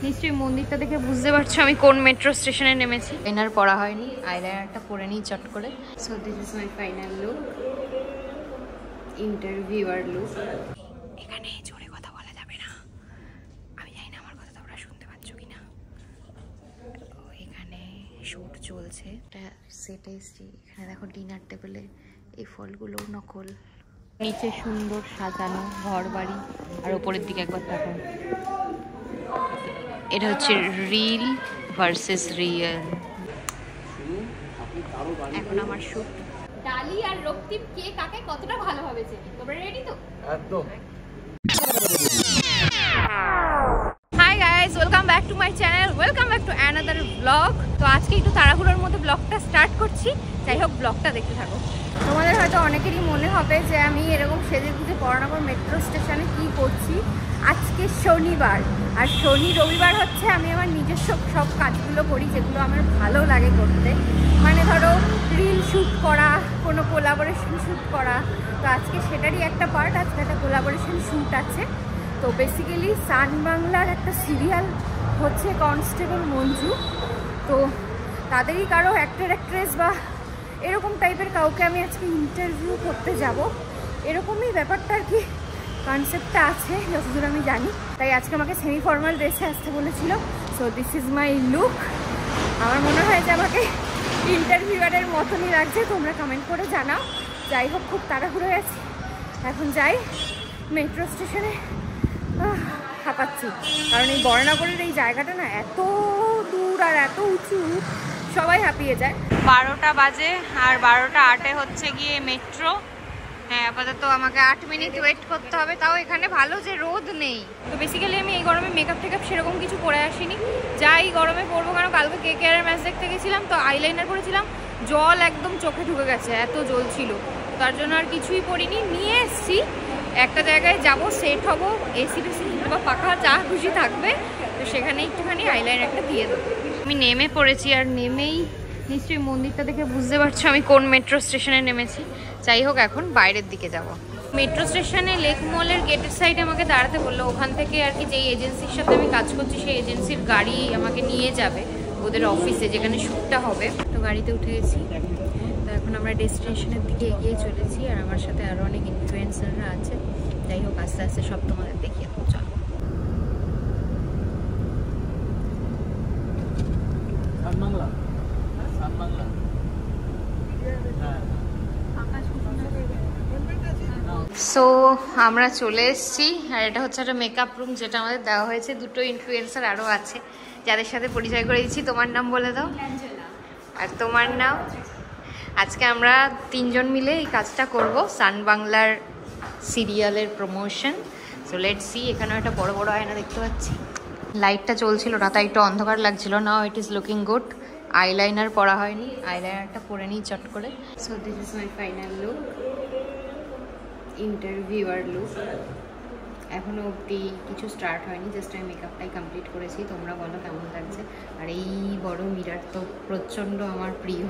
নিশ্চয়ই মন্দিরটা দেখে বুঝতে পারছো আমি কোন মেট্রো স্টেশনে নেমেছি। আইলাইনার পরা হয়নি, আইলাইনারটা পরে নিই চট করে। So this is my final look, interviewer look. এখানে জোরে কথা বলা যাবে না, আমি জানি না আমার কথা তোমরা শুনতে পাচ্ছ কিনা। এখানে শুট চলছে, এটা সেটে এসছি। এখানে দেখো ডিনার টেবিলে এই ফলগুলো নকল, নিচে সুন্দর সাজানো ঘর বাড়ি, আর উপরের দিকে একবার দেখো। এটা হচ্ছে রিল ভার্সেস রিয়েল। এখন আমার শুট ডালি আর রক্তিম কে কাকে কতটা ভালোভাবে চেনে। তোমরা রেডি তো? একদম। Hi guys, welcome back to my channel, welcome back to another blog. তো আজকে একটু তাড়াহুড়োর মধ্যে ব্লগটা স্টার্ট করছি, যাই হোক ব্লগটা দেখতে থাকো। তোমাদের হয়তো অনেকেরই মনে হবে যে আমি এরকম সেজে গুজে বরানগর মেট্রো স্টেশনে কি করছি। আজকে শনিবার, আর শনি রবিবার হচ্ছে আমি আমার নিজস্ব সব কাজগুলো করি যেগুলো আমার ভালো লাগে করতে। মানে ধরো রিল শ্যুট করা, কোনো কোলাবোরেশন শ্যুট করা। তো আজকে সেটারই একটা পার্ট, আজকে একটা কোলাবোরেশন শ্যুট আছে। তো বেসিক্যালি সান বাংলার একটা সিরিয়াল হচ্ছে কনস্টেবল মঞ্জু। তো তাদেরই কারো অ্যাক্টর অ্যাক্ট্রেস বা এরকম টাইপের কাউকে আমি আজকে ইন্টারভিউ করতে যাব, এরকমই ব্যাপারটা আর কি কনসেপ্টটা আছে যতদূর আমি জানি। তাই আজকে আমাকে সেমি ফর্মাল ড্রেসে আসতে বলেছিল। So this is my look. আমার মনে হয় যে আমাকে ইন্টারভিউয়ারের মতনই লাগছে, তোমরা কমেন্ট করে জানাও। যাই হোক, খুব তাড়াহুড়ো আছি, এখন যাই মেট্রো স্টেশনে। হাঁপাচ্ছি কারণ এই বরানগরের এই জায়গাটা না এত দূর আর এত উঁচু, সবাই হাঁপিয়ে যায়। 12টা বাজে আর 12টা 8-এ হচ্ছে গিয়ে মেট্রো। হ্যাঁ, আপাতত আমাকে 8 মিনিট ওয়েট করতে হবে, তাও এখানে ভালো যে রোদ নেই। তো বেসিক্যালি আমি এই গরমে মেকআপ টেকআপ সেরকম কিছু পরে আসিনি, যাই গরমে পরবো। কারণ কালকে KKR-এর ম্যাচ দেখতে গেছিলাম, তো আইলাইনার করেছিলাম, জল একদম চোখে ঢুকে গেছে, এত জল ছিল। তার জন্য আর কিছুই পরিনি, নিয়ে এসছি। একটা জায়গায় যাব, সেট হব, এসি বেসি বা পাখা যা খুশি থাকবে, তো সেখানে একটুখানি আইলাইনারটা দিয়ে দেবো। আমি নেমে পড়েছি, আর নেমেই নিশ্চয়ই মন্দিরটা দেখে বুঝতে পারছো আমি কোন মেট্রো স্টেশনে নেমেছি। যাই হোক, এখন বাইরের দিকে যাব। মেট্রো স্টেশনে লেক মলের গেটের সাইডে আমাকে দাঁড়াতে বললো। ওখান থেকে আর কি যেই এজেন্সির সাথে আমি কাজ করছি সেই এজেন্সির গাড়ি আমাকে নিয়ে যাবে ওদের অফিসে যেখানে শ্যুটটা হবে। তো গাড়িতে উঠে গেছি, তো এখন আমরা ডেস্টিনেশনের দিকে এগিয়ে চলেছি। আর আমার সাথে আরও অনেক ইনফ্লুয়েন্সাররা আছে। যাই হোক, আস্তে আস্তে সব তোমাদের দেখিয়ে দেবো, চলো। সো আমরা চলে এসেছি, আর এটা হচ্ছে একটা মেকআপ রুম যেটা আমাদের দেওয়া হয়েছে। দুটো ইনফ্লুয়েন্সার আরও আছে যাদের সাথে পরিচয় করে দিচ্ছি। তোমার নাম বলে দাও। আর তোমার নাম? আজকে আমরা 3 জন মিলে এই কাজটা করব, সান বাংলার সিরিয়ালের প্রমোশন। So let's see. এখানেও একটা বড় বড় আয়না দেখতে পাচ্ছি। লাইটটা চলছিল না, তাই একটু অন্ধকার লাগছিল। Now it is looking good. Eyeliner পরা হয়নি, আইলাইনারটা পরে নিই চট করে। So this is my final look, interviewer look. এখনও অবধি কিছু স্টার্ট হয়নি, জাস্ট আমি মেকআপটাই কমপ্লিট করেছি। তোমরা বলো কেমন লাগছে। আর এই বড় মিরর তো প্রচণ্ড আমার প্রিয়,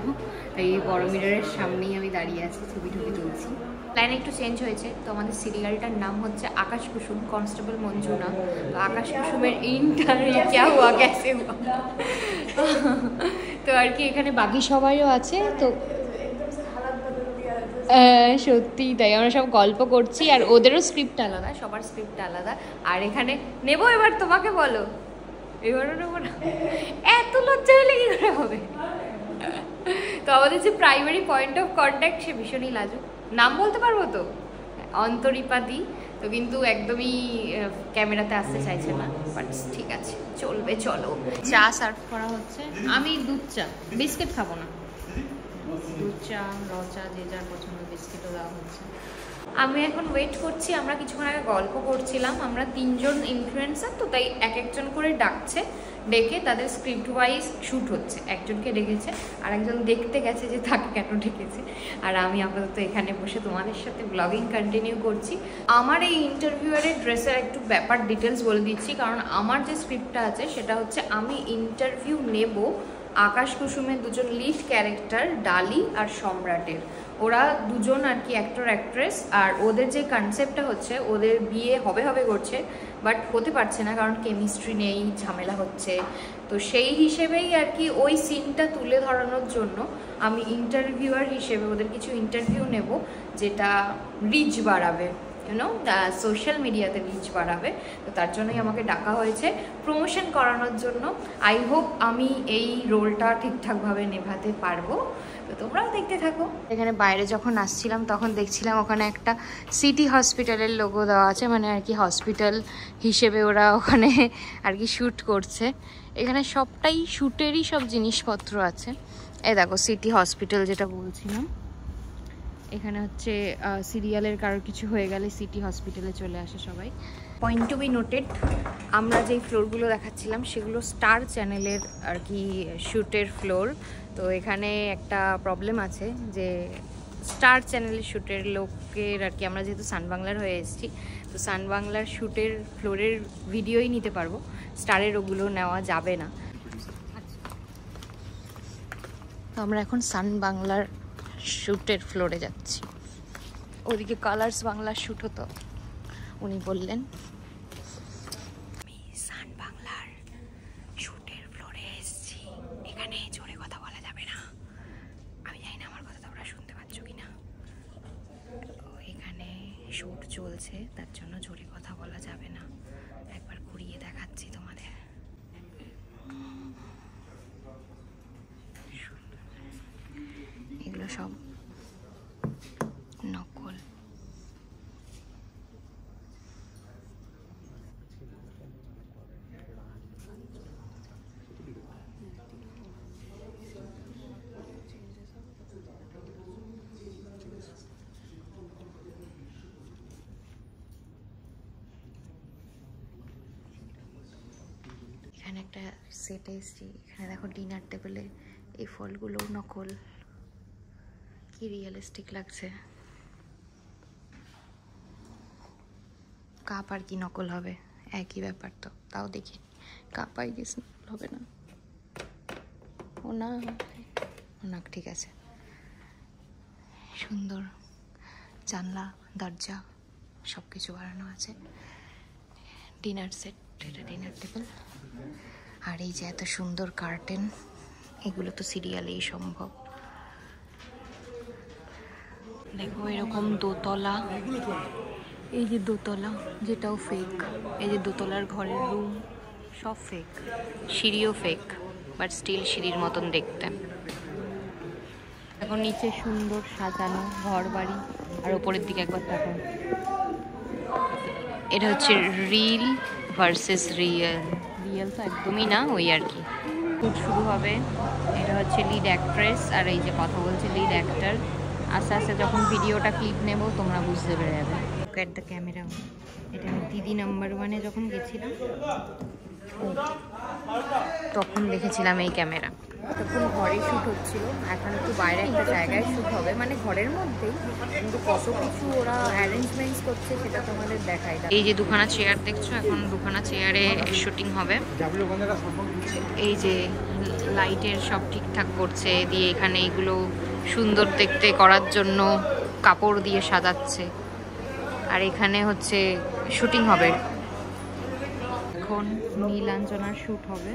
এই বড় মিররের সামনেই আমি দাঁড়িয়ে আছি, ছবি টবি তুলছি। লাইন একটু চেঞ্জ হয়েছে, তো আমাদের সিরিয়ালটার নাম হচ্ছে আকাশ কুসুম, কনস্টেবল মঞ্জু না। তো আকাশ কুসুমের ইন্টারভিউ ক্যা হুয়া ক্যাসে হুয়া। তো আর কি এখানে বাকি সবাইও আছে। তো সত্যি তাই, আমরা সব গল্প করছি, আর ওদেরও স্ক্রিপ্ট আলাদা, সবার স্ক্রিপ্ট আলাদা। আর এখানে নেবো, এবার তোমাকে বলো। এবারও নেবো না, এত লজ্জা হলে কি করে হবে। তো আমাদের যে প্রাইমারি পয়েন্ট অফ কন্ট্যাক্ট, সে ভীষণই লাজুক। নাম বলতে পারবো তো? অন্তরিপাদি। তো কিন্তু একদমই ক্যামেরাতে আসতে চাইছে না, বাট ঠিক আছে, চলবে। চলো, চা সার্ভ করা হচ্ছে। আমি দুধ চা, বিস্কিট খাবো না। দুধ চা, র চা, যে যার পছন্দ, বিস্কিটও দেওয়া হচ্ছে। আমি এখন ওয়েট করছি। আমরা কিছুক্ষণ আগে গল্প করছিলাম, আমরা 3 জন ইনফ্লুয়েন্সার, তো তাই এক একজন করে ডাকছে, ডেকে তাদের স্ক্রিপ্ট ওয়াইজ শ্যুট হচ্ছে। একজনকে ডেকেছে, আর একজন দেখতে গেছে যে তাকে কেন ডেকেছে। আর আমি আপাতত এখানে বসে তোমাদের সাথে ব্লগিং কন্টিনিউ করছি। আমার এই ইন্টারভিউয়ারের ড্রেসের একটু ব্যাপার ডিটেলস বলে দিচ্ছি, কারণ আমার যে স্ক্রিপ্টটা আছে সেটা হচ্ছে আমি ইন্টারভিউ নেব আকাশ কুসুমের দুজন লিড ক্যারেক্টার ডালি আর সম্রাটের। ওরা দুজন আর কি অ্যাক্টর অ্যাক্ট্রেস, আর ওদের যে কনসেপ্টটা হচ্ছে ওদের বিয়ে হবে হবে করছে, বাট হতে পারছে না কারণ কেমিস্ট্রি নেই, ঝামেলা হচ্ছে। তো সেই হিসেবেই আর কি ওই সিনটা তুলে ধরানোর জন্য আমি ইন্টারভিউয়ার হিসেবে ওদের কিছু ইন্টারভিউ নেব, যেটা রিচ বাড়াবে, ইউনো সোশ্যাল মিডিয়াতে রিচ বাড়াবে। তো তার জন্যই আমাকে ডাকা হয়েছে প্রমোশন করানোর জন্য। আই হোপ আমি এই রোলটা ঠিকঠাকভাবে নেভাতে পারবো, তো তোমরাও দেখতে থাকো। এখানে বাইরে যখন আসছিলাম তখন দেখছিলাম ওখানে একটা সিটি হসপিটালের লোগো দেওয়া আছে, মানে আর কি হসপিটাল হিসেবে ওরা ওখানে আর কি শ্যুট করছে। এখানে সবটাই শ্যুটেরই সব জিনিসপত্র আছে। এই দেখো সিটি হসপিটাল যেটা বলছিলাম, এখানে হচ্ছে সিরিয়ালের কারোর কিছু হয়ে গেলে সিটি হসপিটালে চলে আসে সবাই। পয়েন্ট টু বি নোটেড, আমরা যেই ফ্লোরগুলো দেখাচ্ছিলাম সেগুলো স্টার চ্যানেলের আর কি শ্যুটের ফ্লোর। তো এখানে একটা প্রবলেম আছে যে স্টার চ্যানেলের শ্যুটের লোকের আর কি, আমরা যেহেতু সান বাংলার হয়ে এসেছি, তো সান বাংলার শ্যুটের ফ্লোরের ভিডিওই নিতে পারবো, স্টারের ওগুলো নেওয়া যাবে না। তো আমরা এখন সান বাংলার শ্যুটের ফ্লোরে যাচ্ছি। ওদিকে কালার্স বাংলার শ্যুট হতো, উনি বললেন আমি সান বাংলার শ্যুটের ফ্লোরে এসেছি, এখানে জোরে কথা বলা যাবে না। আমি জানি না আমার কথা তোমরা শুনতে পাচ্ছ কিনা। এখানে শ্যুট চলছে, তার জন্য জোরে কথা বলা যাবে না। একবার ঘুরিয়ে দেখাচ্ছি তোমাদের। এগুলো সব নকল। এখানে একটা সেটে এসেছি, এখানে দেখো ডিনার টেবিলে এই ফলগুলো নকল, কি রিয়েলিস্টিক লাগছে। কাপ আর কি নকল হবে, একই ব্যাপার তো। তাও দেখি কাপ আই গেস নকল হবে না। ও না, ও না, ঠিক আছে। সুন্দর জানলা দরজা সব কিছু বানানো আছে। ডিনার সেট, এটা ডিনার টেবিল। আর এই যে এত সুন্দর কার্টেন, এগুলো তো সিরিয়ালেই সম্ভব। দেখো এরকম দোতলা, এই যে দোতলা যেটাও ফেক, এই যে দোতলার ঘরের রুম সব ফেক, সিঁড়িও ফেক, বাট স্টিল সিঁড়ির মতন দেখতে। এখন নিচে সুন্দর সাজানো ঘর বাড়ি, আর ওপরের দিকে একবার দেখো, এটা হচ্ছে রিল ভার্সেস রিয়েল। রিয়েল তো একদমই না, ওই আর কি। শুরু হবে, এটা হচ্ছে লিড অ্যাক্ট্রেস, আর এই যে কথা বলছে লিড অ্যাক্টর। আস্তে আস্তে যখন ভিডিওটা ক্লিপ নেব তোমরা বুঝতে পেরে যাবে। অ্যাট দ্য ক্যামেরা, এটা আমি দিদি নাম্বার 1-এ যখন গেছিলাম তখন দেখেছিলাম এই ক্যামেরা। তখন ঘরে শ্যুট হচ্ছিল, এখন একটু বাইরে একটা জায়গায় শ্যুট হবে, মানে ঘরের মধ্যেই, কিন্তু কত কিছু ওরা অ্যারেঞ্জমেন্টস করছে সেটা তোমাদের দেখাই। এই যে দুখানা চেয়ার দেখছো, এখন দুখানা চেয়ারে শুটিং হবে। এই যে লাইটের সব ঠিকঠাক করছে, দিয়ে এখানে এগুলো সুন্দর দেখতে করার জন্য কাপড় দিয়ে সাজাচ্ছে। আর এখানে হচ্ছে শুটিং হবে, এখন নীলাঞ্জনার শ্যুট হবে।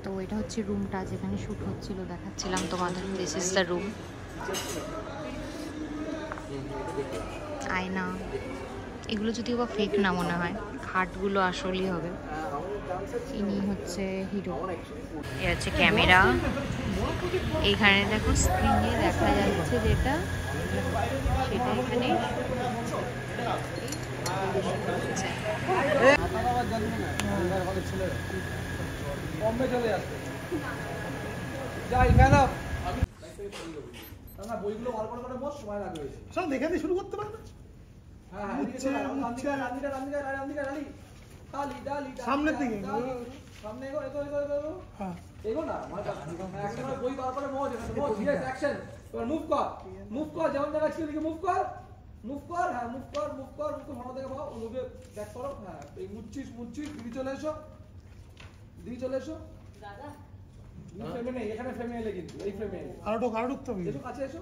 তো এটা হচ্ছে রুমটা যেখানে শ্যুট হচ্ছিল, দেখাচ্ছিলাম তোমাদের। This is the room. আয়না এগুলো যদিও বা ফেক না মনে হয়, খাটগুলো আসলেই হবে। ইনি হচ্ছে হিরো। এ হচ্ছে ক্যামেরা। এইখানে দেখো স্ক্রিনে দেখা যাচ্ছে যেটা, সেটা এখানে শুরু করতে পারবে। সামনের দিকে সামনে এগো না, একটা বই বার করে মোজ অ্যাকশন। এবার মুভ কর, মুভ কর, যেমন জায়গা ছিল দিকে মুভ কর, মুভ কর, হ্যাঁ মুভ কর, মুভ কর, মুভ ভালো দেখে পাও, মুভে ব্যাক করো। হ্যাঁ এই মুচ্ছিস মুচ্ছিস, ঘুরে চলে এসো, দিদি চলে এসো দাদা। এই ফ্রেমে নেই, এখানে ফ্রেমে এলে কিন্তু এই ফ্রেমে আরো ঢুকতে হবে। এসো কাছে এসো।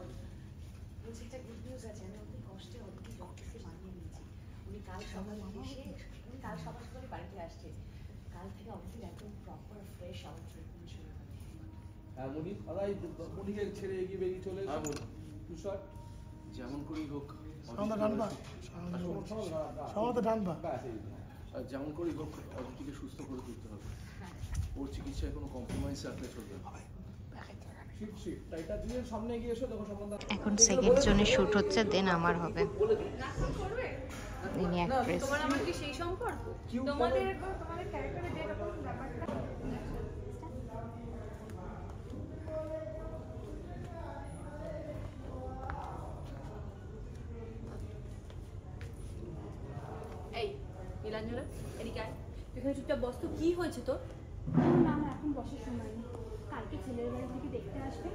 বলছি একটা গুড নিউজ আছে, আমি অনেক কষ্টে অনেক অফিসে মানিয়ে নিয়েছি। উনি কাল সকালে বাড়িতে আসছে। কাল থেকে অফিসের একদম প্রপার ফ্রেশ আমার ট্রিটমেন্ট শুরু হবে। হ্যাঁ মুনি, দাদা এই মুনিকে ছেড়ে এগিয়ে বেরিয়ে চলে এসো। টু শট যেমন করেই হোক সামনে ডান পা, সামনে ডান পা। যেমন করেই হোক অদিতিকে সুস্থ করে তুলতে হবে। ওর চিকিৎসায় কোনো কম্প্রোমাইজ রাখলে চলবে না। সামনে এগিয়ে এসো, দেখো সম্বন্ধ এখন সেকেন্ড জনের শুট হচ্ছে, দেন আমার হবে। ইনি অ্যাক্ট্রেস। তোমার আমার কি সেই সম্পর্ক? তোমাদের ক্যারেক্টারে যে রকম ব্যাপারটা। এই নীলাঞ্জনা, এদিকে আয়। এখানে চুপচাপ বস তো। কি হয়েছে তোর? না আমার এখন বসার সময় নেই, কালকে ছেলের বাড়ি থেকে দেখতে আসবে,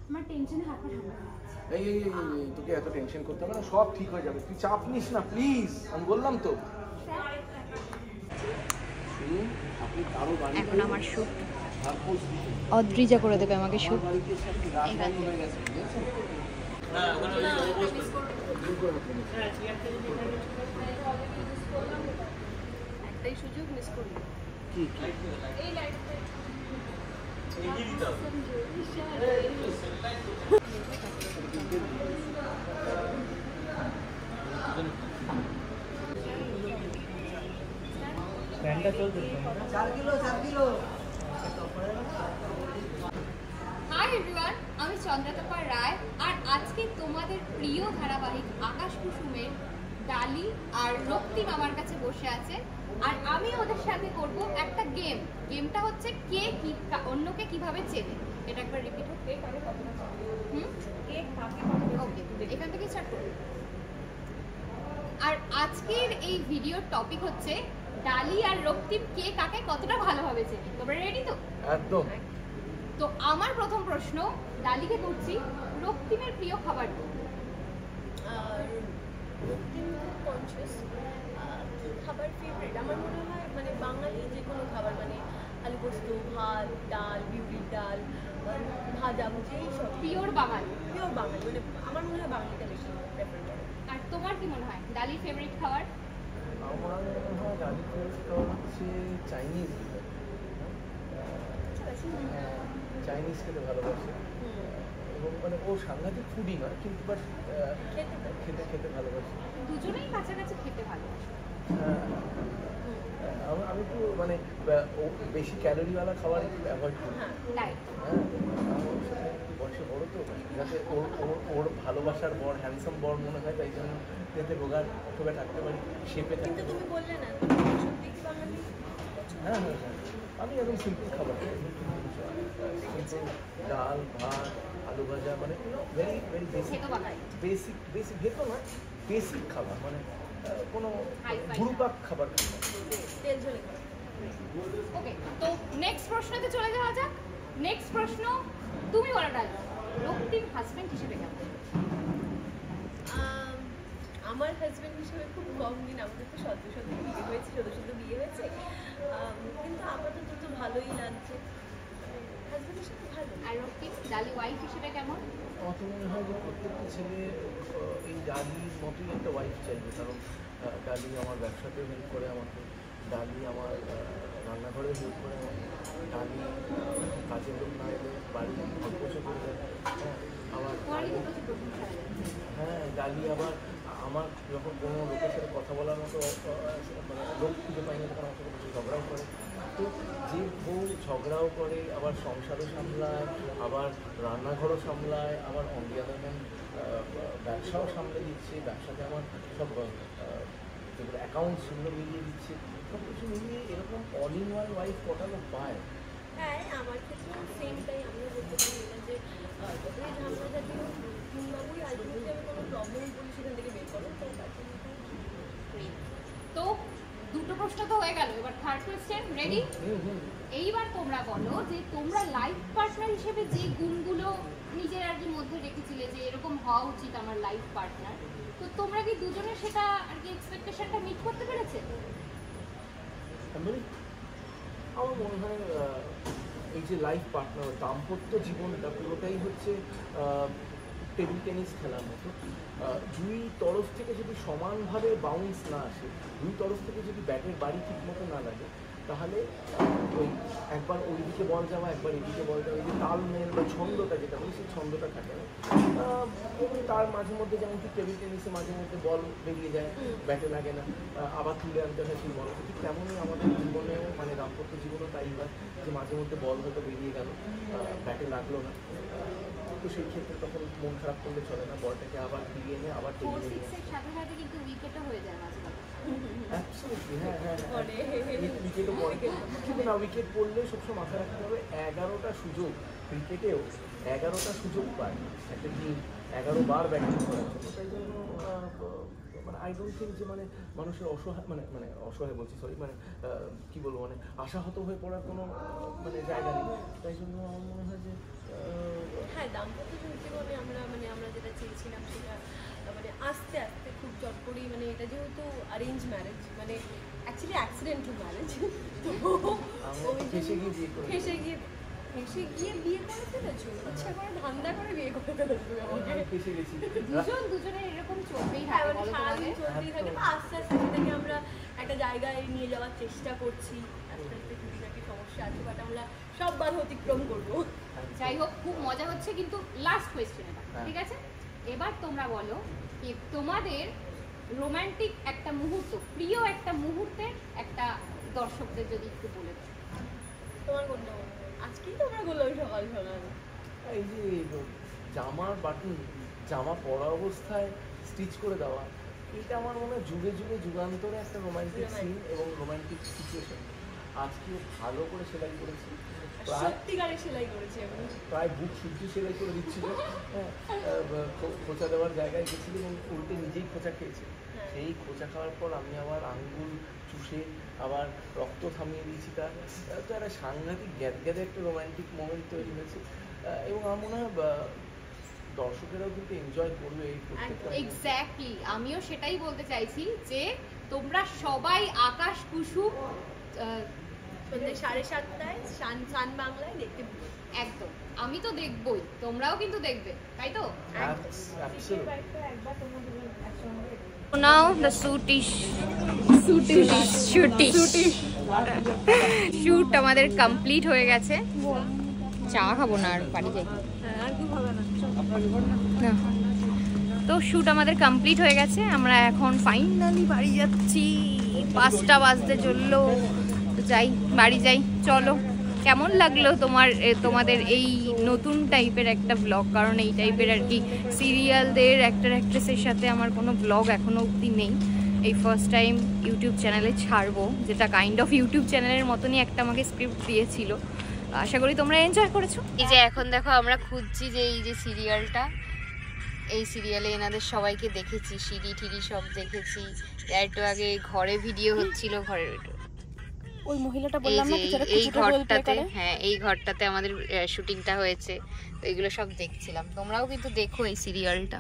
আমার টেনশনে হাত পা ঠান্ডা হয়ে যাচ্ছে। এই তোকে এত টেনশন করতে হবে না, সব ঠিক হয়ে যাবে, তুই চাপ নিস না প্লিজ, আমি বললাম তো। এখন আমার শুট অদ্রিজা করে দেবে আমাকে শুট। একটাই সুযোগ মিস করবি। এই লাইট হাই এভরিওয়ান, আমি চন্দ্রতপা রায়, আর আজকে তোমাদের প্রিয় ধারাবাহিক আকাশ কুসুমের ডালি আর রক্তিম আমার কাছে বসে আছে, আর আমি ওদের সাথে করব একটা গেম। গেমটা হচ্ছে কে কি অন্যকে কিভাবে চেনে। এটা একবার রিপিট হোক, কে কাকে কতটা চেনে। কে কাকে কতটা। ওকে, এখান থেকে স্টার্ট করব। আর আজকের এই ভিডিওর টপিক হচ্ছে ডালি আর রক্তিম কে কাকে কতটা ভালোভাবে চেনে। তোমরা রেডি তো? একদম। তো আমার প্রথম প্রশ্ন ডালিকে করছি, রক্তিমের প্রিয় খাবার কি? রক্তিম খুব কনসিয়াস খাবার ফেভারিট আমার মনে হয়, মানে বাঙালি যে কোনো খাবার, মানে আলু পোস্ত, ভাত, ডাল, বিউলির ডাল, ভাজা ভুজি, এইসব পিওর বাঙালি। পিওর বাঙালি, মানে আমার মনে হয় বাঙালিটা বেশি প্রেফার করে। আর তোমার কি মনে হয় ডালির ফেভারিট খাবার? আমার মনে হয় ডালি হচ্ছে চাইনিজ, চাইনিজ খেতে ভালোবাসে, এবং মানে ও সাংঘাতিক ফুডি নয় কিন্তু বাট খেতে ভালোবাসে। দুজনেই কাছাকাছি খেতে ভালোবাসে। আমি তো মানে ও বেশি ক্যালোরিওয়ালা খাবার একটু অ্যাভয়েড করি। ডায়েট। হ্যাঁ, ওর সাথে একটু বয়সে বড় তো, যাতে ওর ভালোবাসার বর, হ্যান্ডসাম বর মনে হয়, তাই জন্য যাতে রোগার টোকা থাকতে পারি, শেপে থাকতে কিন্তু পারি। তুমি বললে না সত্যি কি বাঙালি? হ্যাঁ, আমি একদম সিম্পল খাবার, সিম্পল ডাল, ভাত, আলু ভাজা, মানে ভেরি ভেরি বেসিক ভেতো না, বেসিক খাবার, মানে কোনো গুরুপাক খাবার খাই না। তেল ঝোলে। ওকে, তো নেক্সট প্রশ্নতে চলে যাওয়া যাক। নেক্সট প্রশ্ন তুমি বলো ডালি, রক্তিম হাজবেন্ড হিসেবে কেমন? আমার হাজবেন্ড হিসেবে খুব কম দিন, আমাদের তো সদ্য বিয়ে হয়েছে, বিয়ে হয়েছে, কিন্তু আপাতত তো ভালোই লাগছে। হাজবেন্ড হিসেবে ভালো। আর রক্তিম ডালি ওয়াইফ হিসেবে কেমন? আমার তো মনে হয় যে প্রত্যেকটা ছেলে এই ডালির মতোই একটা ওয়াইফ চাইবে, কারণ ডালি আমার ব্যবসাতে হেল্প করে আমাকে, ডালি আমার রান্নাঘরে হেল্প করে আমাকে, ডালি কাজের লোক না এলে বাড়ি অল্পসে করে দেয়। হ্যাঁ, ডালি আবার আমার যখন কোনো লোকের সাথে কথা বলার মতো মানে লোক খুঁজে পাই না, তখন আমার সাথে কিছু ঝগড়াও করে। তো যে বউ ঝগড়াও করে, আবার সংসারও সামলায়, আবার রান্নাঘরও সামলায়, আবার অন দি আদার হ্যান্ড ব্যবসাও সামলে দিচ্ছে, ব্যবসাতে আমার সব যেগুলো অ্যাকাউন্ট সেগুলো মিলিয়ে দিচ্ছে, সব কিছু মিলিয়ে এরকম অল ইন ওয়ান ওয়াইফ কটা লোক পায়। হ্যাঁ, আমার ক্ষেত্রেও সেমটাই। আমিও বলতে পারি না যে যতই ঝামেলা থাকি বাবুই আলটিমেটলি আমি কোনো প্রবলেম বলি সেখান থেকে বের করো। তো দুটো প্রশ্ন তো হয়ে গেল, এবার থার্ড কোয়েশ্চেন রেডি? এইবার তোমরা বলো যে তোমরা লাইফ পার্টনার হিসেবে যে গুণগুলো নিজের আর কি মধ্যে রেখেছিলে যে এরকম হওয়া উচিত আমার লাইফ পার্টনার, তো তোমরা কি দুজনে সেটা আর কি এক্সপেকটেশনটা মিট করতে পেরেছে? আমার মনে হয় এই যে লাইফ পার্টনার, দাম্পত্য জীবনটা পুরোটাই হচ্ছে টেবিল টেনিস খেলার মতো। দুই তরফ থেকে যদি সমানভাবে বাউন্স না আসে, দুই তরফ থেকে যদি ব্যাটের বাড়ি ঠিক মতো না লাগে, তাহলে ওই একবার ওইদিকে বল যাওয়া একবার এদিকে বল যাওয়া, এই যে তালমেল বা ছন্দটা যেটা বলি সেই ছন্দটা থাকে না। এবং তার মাঝে মধ্যে যেমন কি টেবিল টেনিসে মাঝে মধ্যে বল বেরিয়ে যায়, ব্যাটে লাগে না, আবার তুলে আনতে হয় সেই বল। ঠিক তেমনই আমাদের জীবনেও মানে দাম্পত্য জীবনেও তাই হয় যে মাঝে মধ্যে বল হয়তো বেরিয়ে গেল, ব্যাটে লাগলো না, তো সেই ক্ষেত্রে তখন মন খারাপ করলে চলে না, বলটাকে আবার ফিরিয়ে এনে আবার টেবিলে নিয়ে আসে। সাথে সাথে কিন্তু উইকেটও হয়ে যায় মাঝে মাঝে। অ্যাবসলিউটলি, হ্যাঁ হ্যাঁ উইকেটও পড়ে, কিন্তু না উইকেট পড়লে সবসময় মাথায় রাখতে হবে 11টা সুযোগ, ক্রিকেটেও 11টা সুযোগ পায় একটা টিম 11 বার ব্যাটিং করার জন্য। তাই জন্য মানে আই ডোন্ট থিঙ্ক যে মানে মানুষের অসহায় মানে অসহায় বলছি সরি, মানে কী বলবো, মানে আশাহত হয়ে পড়ার কোনো মানে জায়গা নেই। তাই জন্য আমার মনে হয় যে হ্যাঁ, দাম্পত্য জীবনে আমরা যেটা চেয়েছিলাম সেটা মানে আস্তে আস্তে খুব চট করেই, মানে এটা যেহেতু অ্যারেঞ্জ ম্যারেজ, মানে অ্যাকচুয়ালি অ্যাক্সিডেন্টাল ম্যারেজ, তো ফেসে গিয়ে বিয়ে করে ফেলেছো, ইচ্ছা করে ধান্দা করে বিয়ে করে ফেলেছো আমাকে। দুজনের এরকম চলতেই হ্যাঁ, থাকে, মানে সারাদিন চলতেই থাকে, বা আস্তে আস্তে সেটাকে আমরা একটা জায়গায় নিয়ে যাওয়ার চেষ্টা করছি। আস্তে আস্তে কিছু না কিছু সমস্যা আছে, বাট আমরা সব বাধা অতিক্রম করবো। যাই হোক, খুব মজা হচ্ছে। কিন্তু লাস্ট কোয়েশ্চেন এটা, ঠিক আছে? এবার তোমরা বলো কি তোমাদের রোমান্টিক একটা মুহূর্ত, প্রিয় একটা মুহূর্তের একটা দর্শকদের যদি একটু বলে দাও। তোমার কোনটা বলবো? আজকেই তো আমরা বললাম সকাল সকাল এই যে জামার বাটন, জামা পরা অবস্থায় স্টিচ করে দেওয়া, এটা আমার মনে হয় যুগে যুগে যুগান্তরে একটা রোমান্টিক সিন এবং রোমান্টিক সিচুয়েশন। আজকে ভালো করে সেলাই করেছি, সত্যিকারে সেলাই করেছি আমি, প্রায় বুক শুদ্ধ সেলাই করে দিচ্ছিল, খোঁচা দেওয়ার জায়গায় গেছিল এবং উল্টে নিজেই খোঁচা খেয়েছে। সেই খোঁচা খাওয়ার পর আমি আবার আঙ্গুল চুষে আবার রক্ত থামিয়ে দিয়েছি তার, তো একটা সাংঘাতিক গ্যাদগ্যাদে একটা রোমান্টিক মোমেন্ট তৈরি হয়েছে। এবং আমার মনে হয় দর্শকেরাও কিন্তু এনজয় করবে এই প্রত্যেকটা। এক্স্যাক্টলি, আমিও সেটাই বলতে চাইছি যে তোমরা সবাই আকাশ কুসুম সন্ধ্যে 7:30টায় সান বাংলায় দেখতে পাবো। একদম, আমি তো দেখবই, তোমরাও কিন্তু দেখবে, তাই তো? Now the shoot আমাদের কমপ্লিট হয়ে গেছে। চা খাবো না, আর বাড়ি যাই। তো শ্যুট আমাদের কমপ্লিট হয়ে গেছে, আমরা এখন ফাইনালি বাড়ি যাচ্ছি। 5টা বাজতে চললো, তো যাই, বাড়ি যাই। চলো, কেমন লাগলো তোমাদের এই নতুন টাইপের একটা ব্লগ? কারণ এই টাইপের আর কি সিরিয়ালদের অ্যাক্টর অ্যাক্ট্রেসের সাথে আমার কোনো ব্লগ এখনও অবধি নেই। এই ফার্স্ট টাইম ইউটিউব চ্যানেলে ছাড়বো, যেটা কাইন্ড অফ ইউটিউব চ্যানেলের মতনই একটা আমাকে স্ক্রিপ্ট দিয়েছিল। আশা করি তোমরা এনজয় করেছো। এই যে এখন দেখো আমরা খুঁজছি যে এই যে সিরিয়ালটা, এই সিরিয়ালে এনাদের সবাইকে দেখেছি, সিঁড়ি টিড়ি সব দেখেছি। একটু আগে ঘরে ভিডিও হচ্ছিল, ঘরের ওই মহিলাটা বললাম না, এই ঘরটাতে, হ্যাঁ এই ঘরটাতে আমাদের শুটিংটা হয়েছে। তো এগুলো সব দেখছিলাম, তোমরাও কিন্তু দেখো এই সিরিয়ালটা।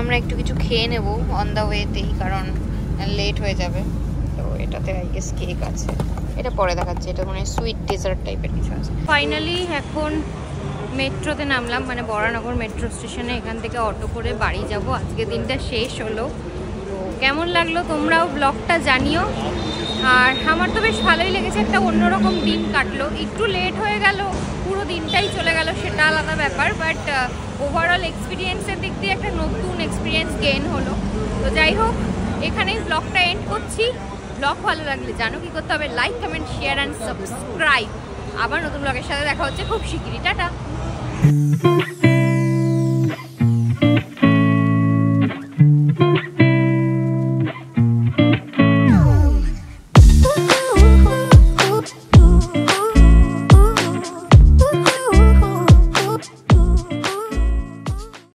আমরা একটু কিছু খেয়ে নেবো অন দ্য ওয়েতেই, কারণ লেট হয়ে যাবে। তো এটাতে আই গেস কেক আছে, এটা পরে দেখাচ্ছে, এটা মানে সুইট ডেজার্ট টাইপের কিছু আছে। ফাইনালি এখন মেট্রোতে নামলাম, মানে বরানগর মেট্রো স্টেশনে। এখান থেকে অটো করে বাড়ি যাব। আজকে দিনটা শেষ হলো। তো কেমন লাগলো তোমরাও ব্লগটা জানিও। আর আমার তো বেশ ভালোই লেগেছে, একটা অন্যরকম দিন কাটলো। একটু লেট হয়ে গেল, পুরো দিনটাই চলে গেল সেটা আলাদা ব্যাপার, বাট ওভারঅল এক্সপিরিয়েন্সের দিক দিয়ে একটা নতুন এক্সপিরিয়েন্স গেইন হলো। তো যাই হোক, এখানেই ব্লগটা এন্ড করছি। ব্লগ ভালো লাগলে জানো কি করতে হবে, like comment share and subscribe. আবার নতুন ব্লগের সাথে দেখা হচ্ছে খুব শিগগিরই। টাটা।